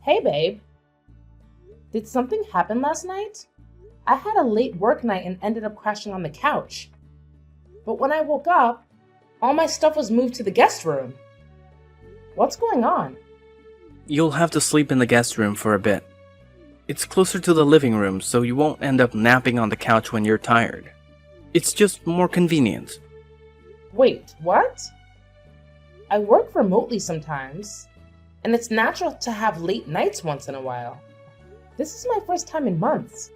Hey, babe. Did something happen last night? I had a late work night and ended up crashing on the couch. But when I woke up, all my stuff was moved to the guest room. What's going on? You'll have to sleep in the guest room for a bit. It's closer to the living room, so you won't end up napping on the couch when you're tired. It's just more convenient. Wait, what? I work remotely sometimes, and it's natural to have late nights once in a while. This is my first time in months.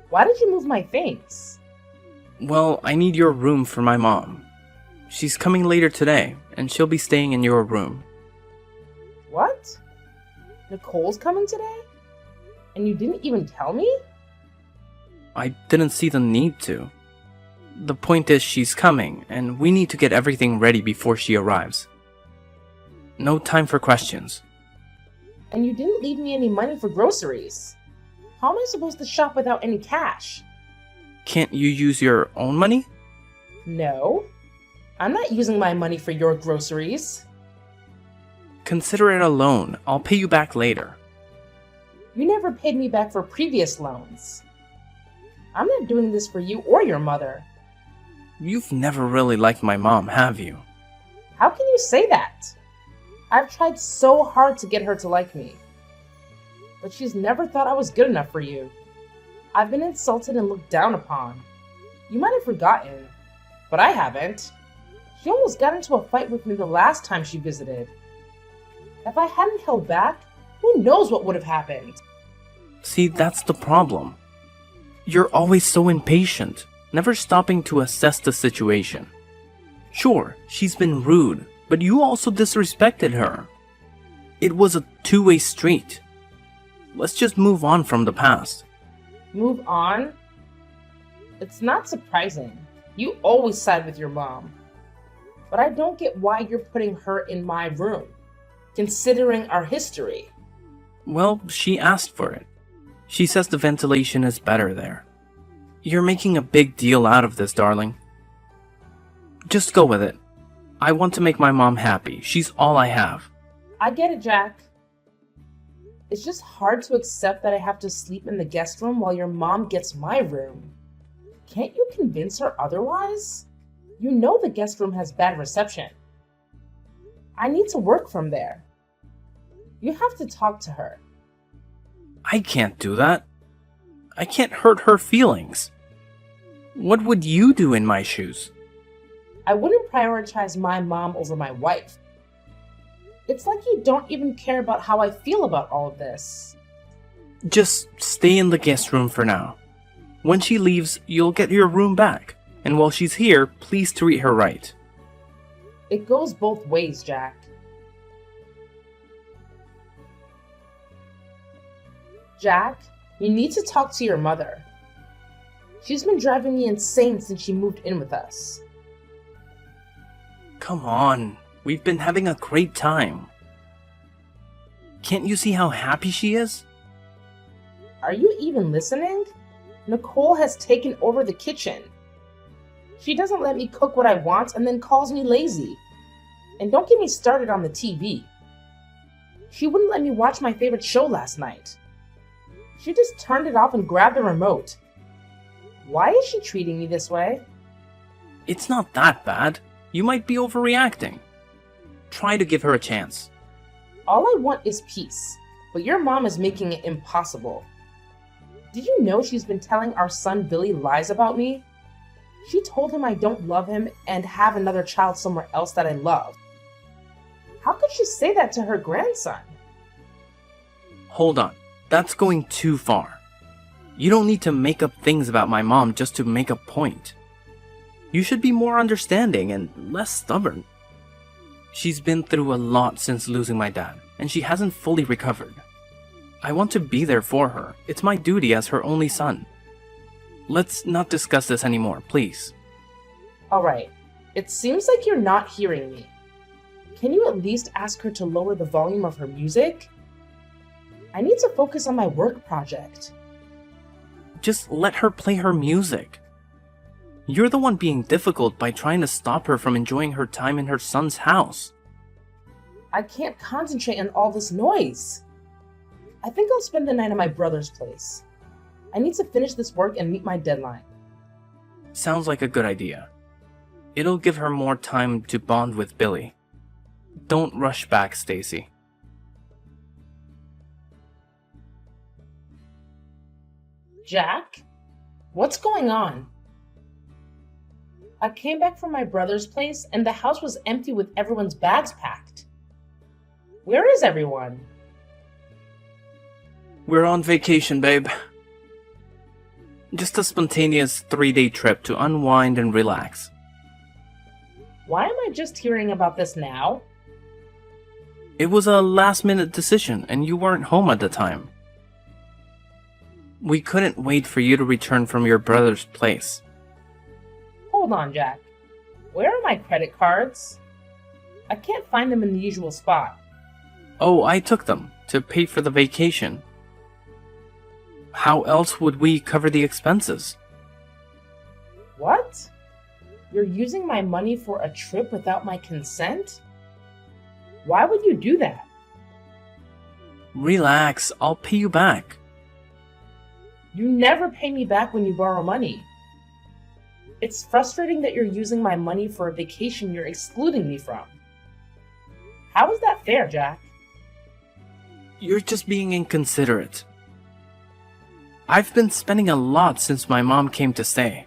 Why did you move my things? Well, I need your room for my mom. She's coming later today, and she'll be staying in your room. What? Nicole's coming today? And you didn't even tell me? I didn't see the need to. The point is she's coming, and we need to get everything ready before she arrives. No time for questions. And you didn't leave me any money for groceries. How am I supposed to shop without any cash? Can't you use your own money? No. I'm not using my money for your groceries. Consider it a loan. I'll pay you back later. You never paid me back for previous loans. I'm not doing this for you or your mother. You've never really liked my mom, have you? How can you say that? I've tried so hard to get her to like me. But she's never thought I was good enough for you. I've been insulted and looked down upon. You might have forgotten, but I haven't. She almost got into a fight with me the last time she visited. If I hadn't held back, who knows what would have happened? See, that's the problem. You're always so impatient, never stopping to assess the situation. Sure, she's been rude, but you also disrespected her. It was a two-way street. Let's just move on from the past. Move on? It's not surprising. You always side with your mom. But I don't get why you're putting her in my room, considering our history. Well, she asked for it. She says the ventilation is better there. You're making a big deal out of this, darling. Just go with it. I want to make my mom happy. She's all I have. I get it, Jack. It's just hard to accept that I have to sleep in the guest room while your mom gets my room. Can't you convince her otherwise? You know the guest room has bad reception. I need to work from there. You have to talk to her. I can't do that. I can't hurt her feelings. What would you do in my shoes? I wouldn't prioritize my mom over my wife. It's like you don't even care about how I feel about all of this. Just stay in the guest room for now. When she leaves, you'll get your room back. And while she's here, please treat her right. It goes both ways, Jack. Jack, you need to talk to your mother. She's been driving me insane since she moved in with us. Come on, we've been having a great time. Can't you see how happy she is? Are you even listening? Nicole has taken over the kitchen. She doesn't let me cook what I want and then calls me lazy. And don't get me started on the TV. She wouldn't let me watch my favorite show last night. She just turned it off and grabbed the remote. Why is she treating me this way? It's not that bad. You might be overreacting. Try to give her a chance. All I want is peace, but your mom is making it impossible. Did you know she's been telling our son Billy lies about me? She told him I don't love him and have another child somewhere else that I love. How could she say that to her grandson? Hold on. That's going too far. You don't need to make up things about my mom just to make a point. You should be more understanding and less stubborn. She's been through a lot since losing my dad, and she hasn't fully recovered. I want to be there for her. It's my duty as her only son. Let's not discuss this anymore, please. Alright, it seems like you're not hearing me. Can you at least ask her to lower the volume of her music? I need to focus on my work project. Just let her play her music. You're the one being difficult by trying to stop her from enjoying her time in her son's house. I can't concentrate on all this noise. I think I'll spend the night at my brother's place. I need to finish this work and meet my deadline. Sounds like a good idea. It'll give her more time to bond with Billy. Don't rush back, Stacy. Jack? What's going on? I came back from my brother's place and the house was empty with everyone's bags packed. Where is everyone? We're on vacation, babe. Just a spontaneous 3-day trip to unwind and relax. Why am I just hearing about this now? It was a last-minute decision, and you weren't home at the time. We couldn't wait for you to return from your brother's place. Hold on, Jack. Where are my credit cards? I can't find them in the usual spot. Oh, I took them to pay for the vacation. How else would we cover the expenses? What? You're using my money for a trip without my consent? Why would you do that? Relax, I'll pay you back. You never pay me back when you borrow money. It's frustrating that you're using my money for a vacation you're excluding me from. How is that fair, Jack? You're just being inconsiderate. I've been spending a lot since my mom came to stay.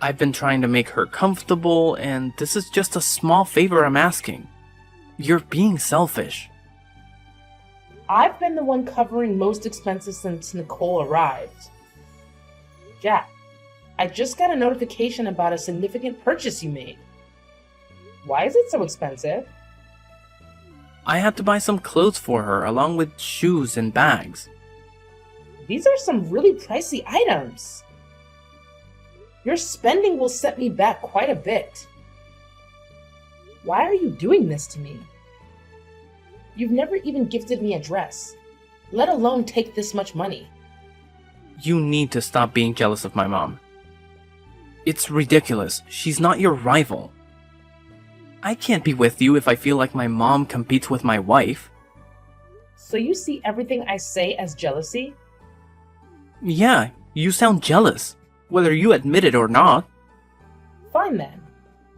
I've been trying to make her comfortable, and this is just a small favor I'm asking. You're being selfish. I've been the one covering most expenses since Nicole arrived. Jack, I just got a notification about a significant purchase you made. Why is it so expensive? I had to buy some clothes for her, along with shoes and bags. These are some really pricey items. Your spending will set me back quite a bit. Why are you doing this to me? You've never even gifted me a dress, let alone take this much money. You need to stop being jealous of my mom. It's ridiculous. She's not your rival. I can't be with you if I feel like my mom competes with my wife. So you see everything I say as jealousy? Yeah, you sound jealous, whether you admit it or not. Fine then.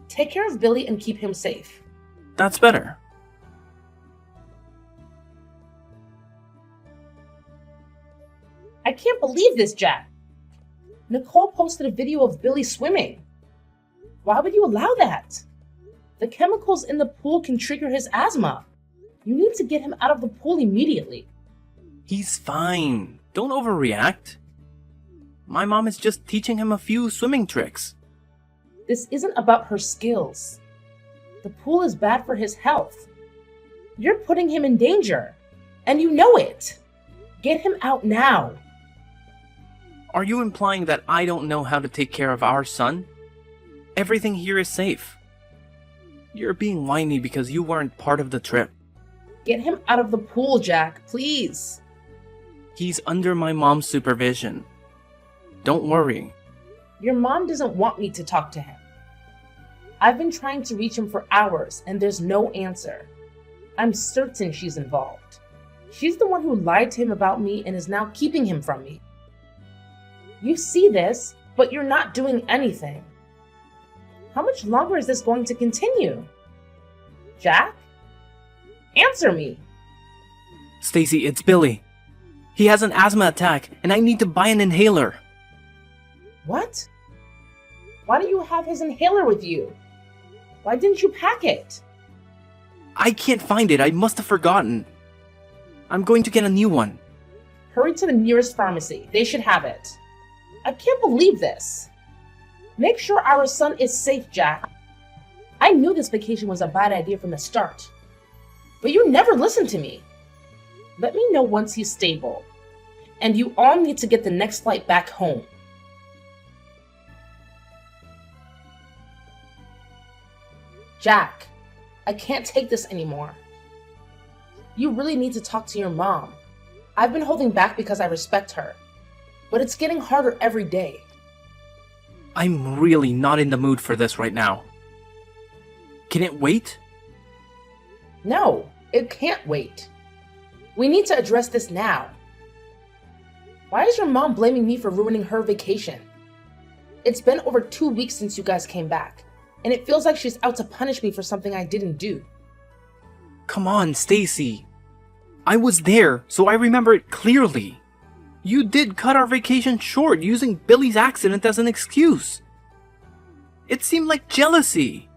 Take care of Billy and keep him safe. That's better. I can't believe this, Jack. Nicole posted a video of Billy swimming. Why would you allow that? The chemicals in the pool can trigger his asthma. You need to get him out of the pool immediately. He's fine. Don't overreact. My mom is just teaching him a few swimming tricks. This isn't about her skills. The pool is bad for his health. You're putting him in danger, and you know it. Get him out now. Are you implying that I don't know how to take care of our son? Everything here is safe. You're being whiny because you weren't part of the trip. Get him out of the pool, Jack, please. He's under my mom's supervision. Don't worry. Your mom doesn't want me to talk to him. I've been trying to reach him for hours, and there's no answer. I'm certain she's involved. She's the one who lied to him about me and is now keeping him from me. You see this, but you're not doing anything. How much longer is this going to continue? Jack? Answer me! Stacy, it's Billy. He has an asthma attack, and I need to buy an inhaler. What? Why do you have his inhaler with you? Why didn't you pack it? I can't find it. I must have forgotten. I'm going to get a new one. Hurry to the nearest pharmacy. They should have it. I can't believe this. Make sure our son is safe, Jack. I knew this vacation was a bad idea from the start. But you never listened to me. Let me know once he's stable. And you all need to get the next flight back home. Jack, I can't take this anymore. You really need to talk to your mom. I've been holding back because I respect her. But it's getting harder every day. I'm really not in the mood for this right now. Can it wait? No, it can't wait. We need to address this now. Why is your mom blaming me for ruining her vacation? It's been over 2 weeks since you guys came back, and it feels like she's out to punish me for something I didn't do. Come on, Stacy. I was there, so I remember it clearly. You did cut our vacation short using Billy's accident as an excuse. It seemed like jealousy.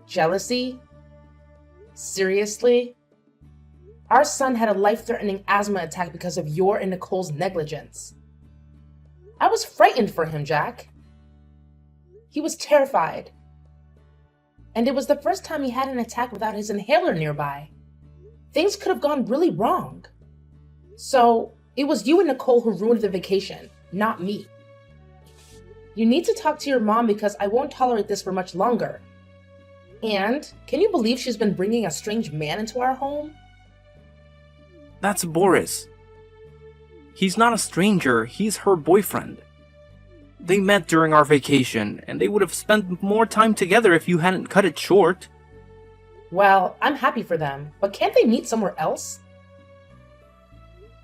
Jealousy? Seriously? Our son had a life-threatening asthma attack because of your and Nicole's negligence. I was frightened for him, Jack. He was terrified. And it was the first time he had an attack without his inhaler nearby. Things could have gone really wrong. So, it was you and Nicole who ruined the vacation, not me. You need to talk to your mom because I won't tolerate this for much longer. And, can you believe she's been bringing a strange man into our home? That's Boris. He's not a stranger, he's her boyfriend. They met during our vacation, and they would have spent more time together if you hadn't cut it short. Well, I'm happy for them, but can't they meet somewhere else?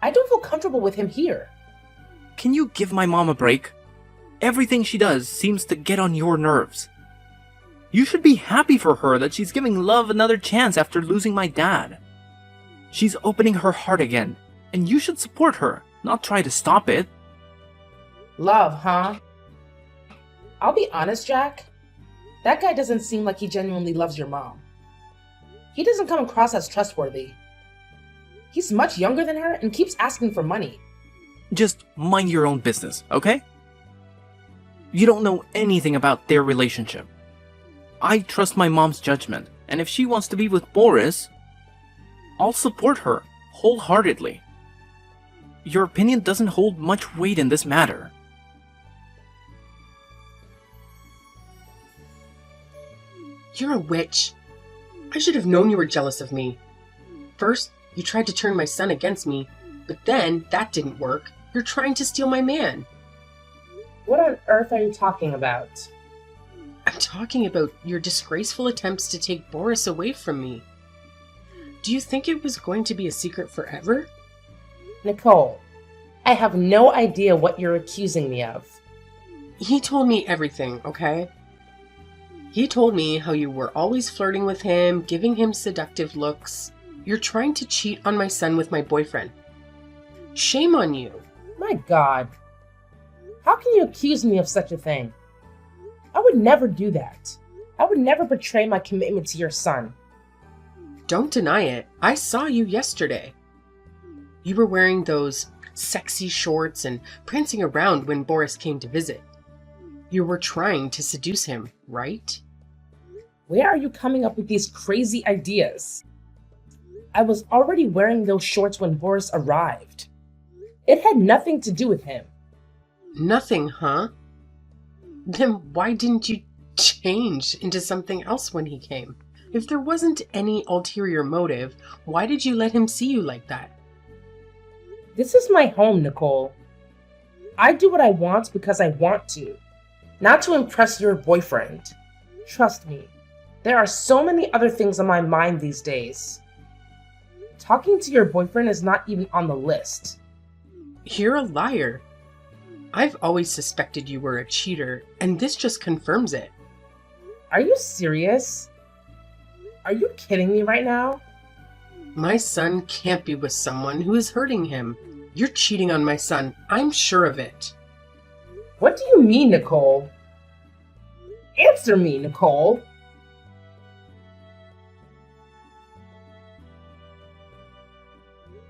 I don't feel comfortable with him here. Can you give my mom a break? Everything she does seems to get on your nerves. You should be happy for her that she's giving love another chance after losing my dad. She's opening her heart again, and you should support her, not try to stop it. Love, huh? I'll be honest, Jack. That guy doesn't seem like he genuinely loves your mom. He doesn't come across as trustworthy. He's much younger than her and keeps asking for money. Just mind your own business, okay? You don't know anything about their relationship. I trust my mom's judgment, and if she wants to be with Boris, I'll support her wholeheartedly. Your opinion doesn't hold much weight in this matter. You're a witch. I should have known you were jealous of me. First, you tried to turn my son against me, but then that didn't work. You're trying to steal my man. What on earth are you talking about? I'm talking about your disgraceful attempts to take Boris away from me. Do you think it was going to be a secret forever? Nicole, I have no idea what you're accusing me of. He told me everything, okay? He told me how you were always flirting with him, giving him seductive looks. You're trying to cheat on my son with my boyfriend. Shame on you. My God. How can you accuse me of such a thing? I would never do that. I would never betray my commitment to your son. Don't deny it. I saw you yesterday. You were wearing those sexy shorts and prancing around when Boris came to visit. You were trying to seduce him, right? Where are you coming up with these crazy ideas? I was already wearing those shorts when Boris arrived. It had nothing to do with him. Nothing, huh? Then why didn't you change into something else when he came? If there wasn't any ulterior motive, why did you let him see you like that? This is my home, Nicole. I do what I want because I want to, not to impress your boyfriend. Trust me, there are so many other things on my mind these days. Talking to your boyfriend is not even on the list. You're a liar. I've always suspected you were a cheater, and this just confirms it. Are you serious? Are you kidding me right now? My son can't be with someone who is hurting him. You're cheating on my son. I'm sure of it. What do you mean, Nicole? Answer me, Nicole.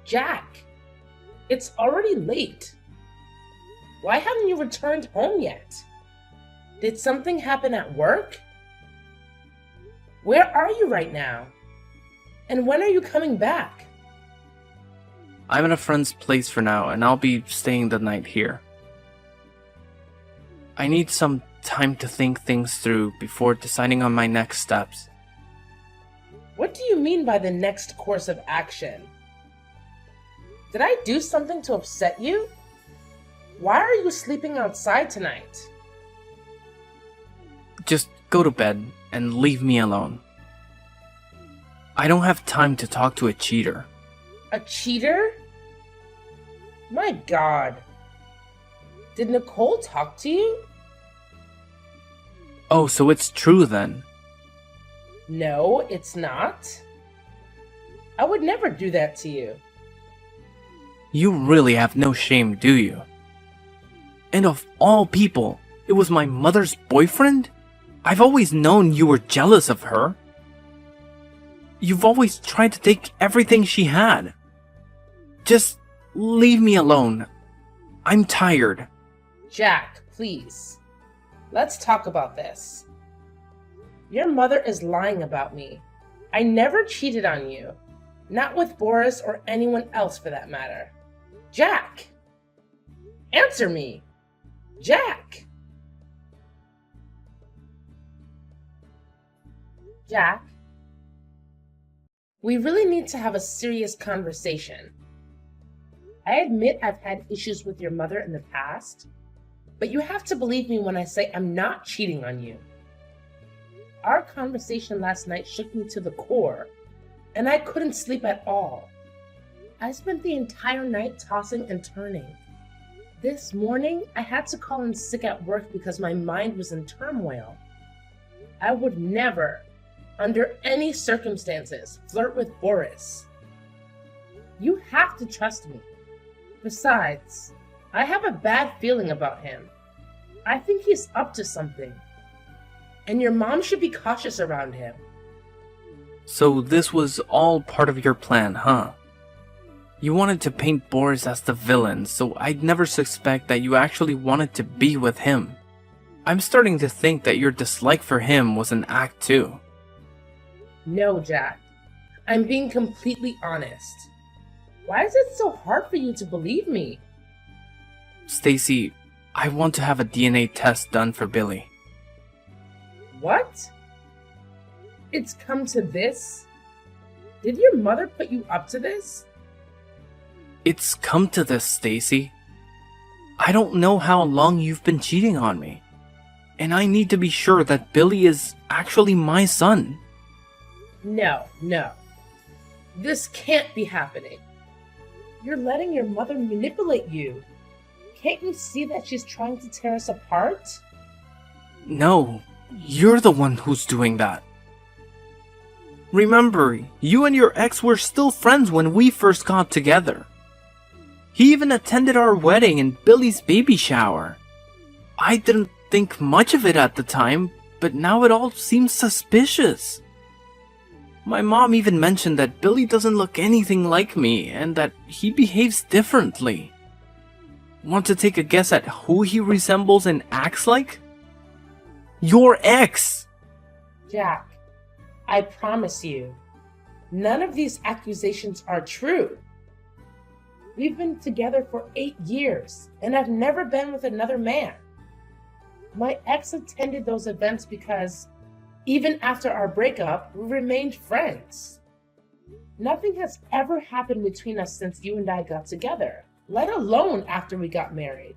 Jack, it's already late. Why haven't you returned home yet? Did something happen at work? Where are you right now? And when are you coming back? I'm at a friend's place for now, and I'll be staying the night here. I need some time to think things through before deciding on my next steps. What do you mean by the next course of action? Did I do something to upset you? Why are you sleeping outside tonight? Just go to bed and leave me alone. I don't have time to talk to a cheater. A cheater? My God. Did Nicole talk to you? Oh, so it's true then. No, it's not. I would never do that to you. You really have no shame, do you? And of all people, it was my mother's boyfriend? I've always known you were jealous of her. You've always tried to take everything she had. Just leave me alone. I'm tired. Jack, please. Let's talk about this. Your mother is lying about me. I never cheated on you. Not with Boris or anyone else for that matter. Jack! Answer me! Jack! Jack, we really need to have a serious conversation. I admit I've had issues with your mother in the past, but you have to believe me when I say I'm not cheating on you. Our conversation last night shook me to the core, and I couldn't sleep at all. I spent the entire night tossing and turning. This morning, I had to call in sick at work because my mind was in turmoil. I would never, under any circumstances, flirt with Boris. You have to trust me. Besides, I have a bad feeling about him. I think he's up to something. And your mom should be cautious around him. So this was all part of your plan, huh? You wanted to paint Boris as the villain, so I'd never suspect that you actually wanted to be with him. I'm starting to think that your dislike for him was an act too. No, Jack. I'm being completely honest. Why is it so hard for you to believe me? Stacy, I want to have a DNA test done for Billy. What? It's come to this? Did your mother put you up to this? It's come to this, Stacy. I don't know how long you've been cheating on me. And I need to be sure that Billy is actually my son. No. This can't be happening. You're letting your mother manipulate you. Can't you see that she's trying to tear us apart? No, you're the one who's doing that. Remember, you and your ex were still friends when we first got together. He even attended our wedding and Billy's baby shower. I didn't think much of it at the time, but now it all seems suspicious. My mom even mentioned that Billy doesn't look anything like me and that he behaves differently. Want to take a guess at who he resembles and acts like? Your ex! Jack, I promise you, none of these accusations are true. We've been together for 8 years, and I've never been with another man. My ex attended those events because, even after our breakup, we remained friends. Nothing has ever happened between us since you and I got together, let alone after we got married.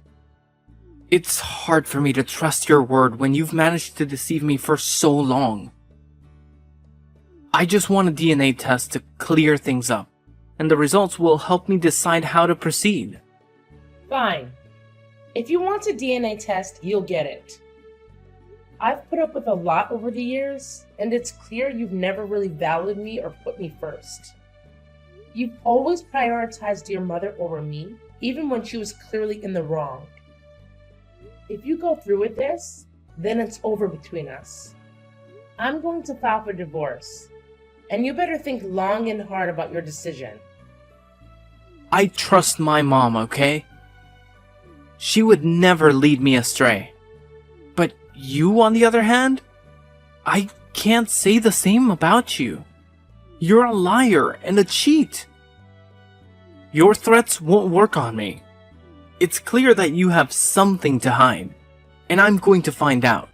It's hard for me to trust your word when you've managed to deceive me for so long. I just want a DNA test to clear things up, and the results will help me decide how to proceed. Fine. If you want a DNA test, you'll get it. I've put up with a lot over the years, and it's clear you've never really valued me or put me first. You've always prioritized your mother over me, even when she was clearly in the wrong. If you go through with this, then it's over between us. I'm going to file for divorce, and you better think long and hard about your decision. I trust my mom, okay? She would never lead me astray. But you, on the other hand? I can't say the same about you. You're a liar and a cheat. Your threats won't work on me. It's clear that you have something to hide, and I'm going to find out.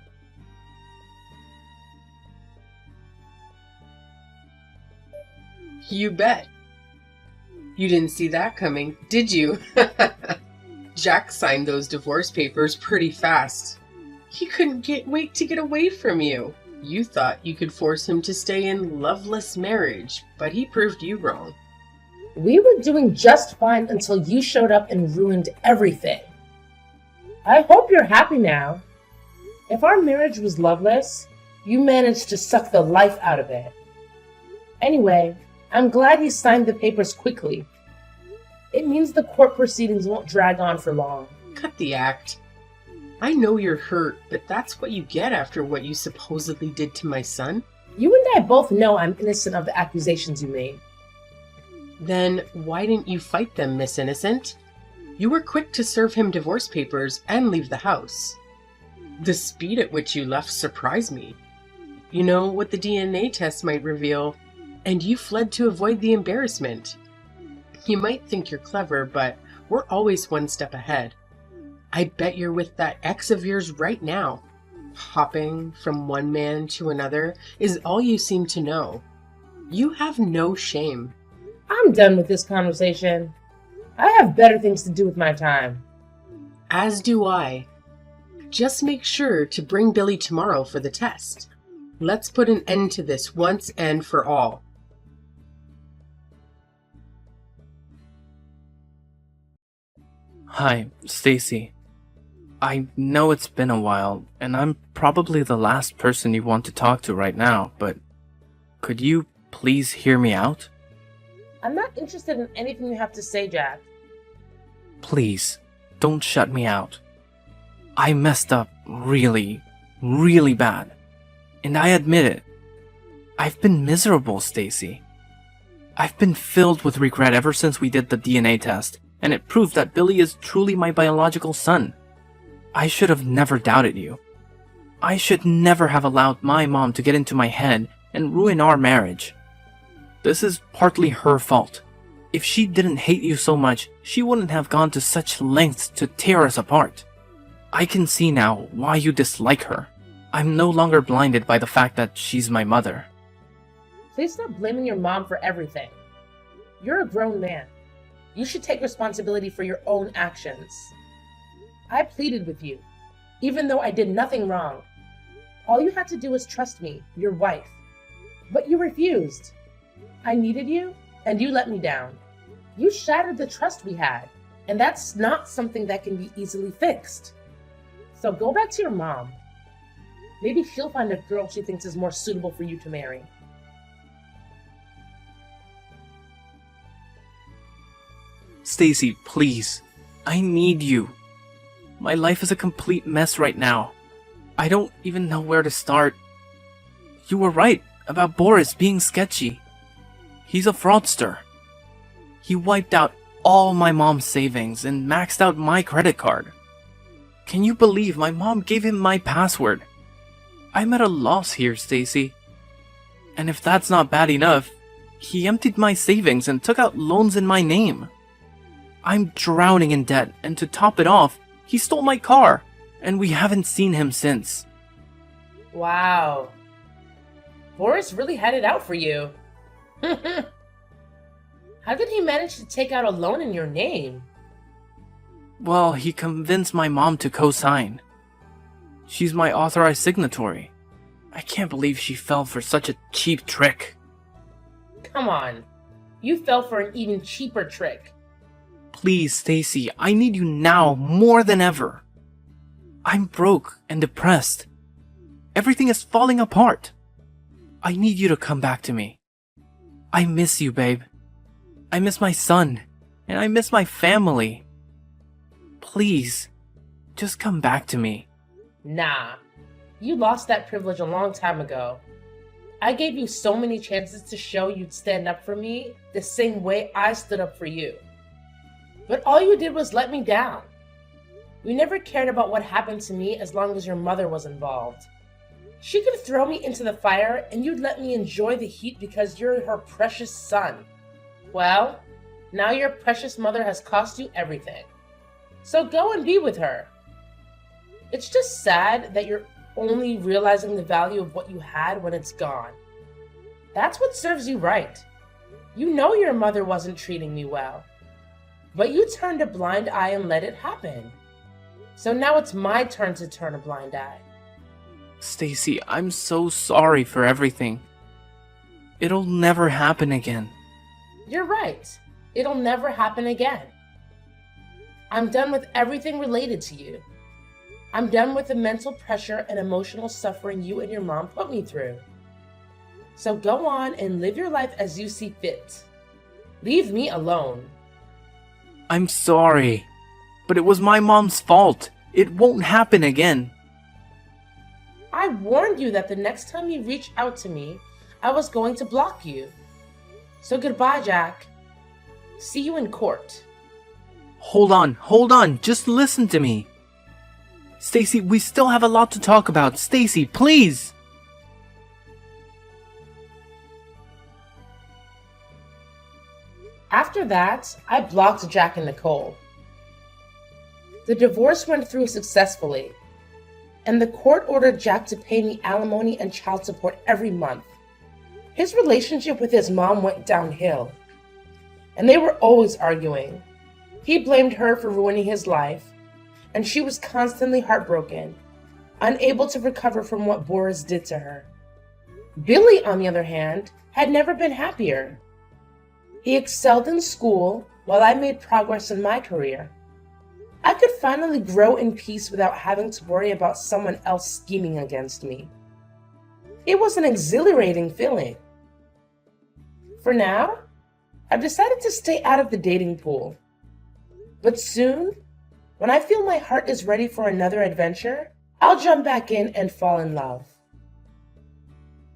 You bet. You didn't see that coming, did you? Jack signed those divorce papers pretty fast. He couldn't wait to get away from you. You thought you could force him to stay in loveless marriage, but he proved you wrong. We were doing just fine until you showed up and ruined everything. I hope you're happy now. If our marriage was loveless, you managed to suck the life out of it. Anyway, I'm glad you signed the papers quickly. It means the court proceedings won't drag on for long. Cut the act. I know you're hurt, but that's what you get after what you supposedly did to my son. You and I both know I'm innocent of the accusations you made. Then why didn't you fight them, Miss Innocent? You were quick to serve him divorce papers and leave the house. The speed at which you left surprised me. You know what the DNA test might reveal, and you fled to avoid the embarrassment. You might think you're clever, but we're always one step ahead. I bet you're with that ex of yours right now. Hopping from one man to another is all you seem to know. You have no shame. I'm done with this conversation. I have better things to do with my time. As do I. Just make sure to bring Billy tomorrow for the test. Let's put an end to this once and for all. Hi, Stacy. I know it's been a while, and I'm probably the last person you want to talk to right now, but could you please hear me out? I'm not interested in anything you have to say, Jack. Please, don't shut me out. I messed up really, really bad. And I admit it. I've been miserable, Stacy. I've been filled with regret ever since we did the DNA test, and it proved that Billy is truly my biological son. I should have never doubted you. I should never have allowed my mom to get into my head and ruin our marriage. This is partly her fault. If she didn't hate you so much, she wouldn't have gone to such lengths to tear us apart. I can see now why you dislike her. I'm no longer blinded by the fact that she's my mother. Please stop blaming your mom for everything. You're a grown man. You should take responsibility for your own actions. I pleaded with you, even though I did nothing wrong. All you had to do was trust me, your wife. But you refused. I needed you, and you let me down. You shattered the trust we had, and that's not something that can be easily fixed. So go back to your mom. Maybe she'll find a girl she thinks is more suitable for you to marry. Stacy, please. I need you. My life is a complete mess right now. I don't even know where to start. You were right about Boris being sketchy. He's a fraudster. He wiped out all my mom's savings and maxed out my credit card. Can you believe my mom gave him my password? I'm at a loss here, Stacy. And if that's not bad enough, he emptied my savings and took out loans in my name. I'm drowning in debt, and to top it off, he stole my car, and we haven't seen him since. Wow. Boris really had it out for you. How did he manage to take out a loan in your name? Well, he convinced my mom to co-sign. She's my authorized signatory. I can't believe she fell for such a cheap trick. Come on. You fell for an even cheaper trick. Please, Stacy, I need you now more than ever. I'm broke and depressed. Everything is falling apart. I need you to come back to me. I miss you, babe. I miss my son, and I miss my family. Please, just come back to me. Nah. You lost that privilege a long time ago. I gave you so many chances to show you'd stand up for me the same way I stood up for you. But all you did was let me down. You never cared about what happened to me as long as your mother was involved. She could throw me into the fire and you'd let me enjoy the heat because you're her precious son. Well, now your precious mother has cost you everything. So go and be with her. It's just sad that you're only realizing the value of what you had when it's gone. That's what serves you right. You know your mother wasn't treating me well. But you turned a blind eye and let it happen. So now it's my turn to turn a blind eye. Stacy, I'm so sorry for everything. It'll never happen again. You're right. It'll never happen again. I'm done with everything related to you. I'm done with the mental pressure and emotional suffering you and your mom put me through. So go on and live your life as you see fit. Leave me alone. I'm sorry, but it was my mom's fault. It won't happen again. I warned you that the next time you reach out to me, I was going to block you. So goodbye, Jack. See you in court. Hold on, just listen to me. Stacy, we still have a lot to talk about. Stacy, please! After that, I blocked Jack and Nicole. The divorce went through successfully, and the court ordered Jack to pay me alimony and child support every month. His relationship with his mom went downhill, and they were always arguing. He blamed her for ruining his life, and she was constantly heartbroken, unable to recover from what Boris did to her. Billy, on the other hand, had never been happier. He excelled in school while I made progress in my career. I could finally grow in peace without having to worry about someone else scheming against me. It was an exhilarating feeling. For now, I've decided to stay out of the dating pool. But soon, when I feel my heart is ready for another adventure, I'll jump back in and fall in love.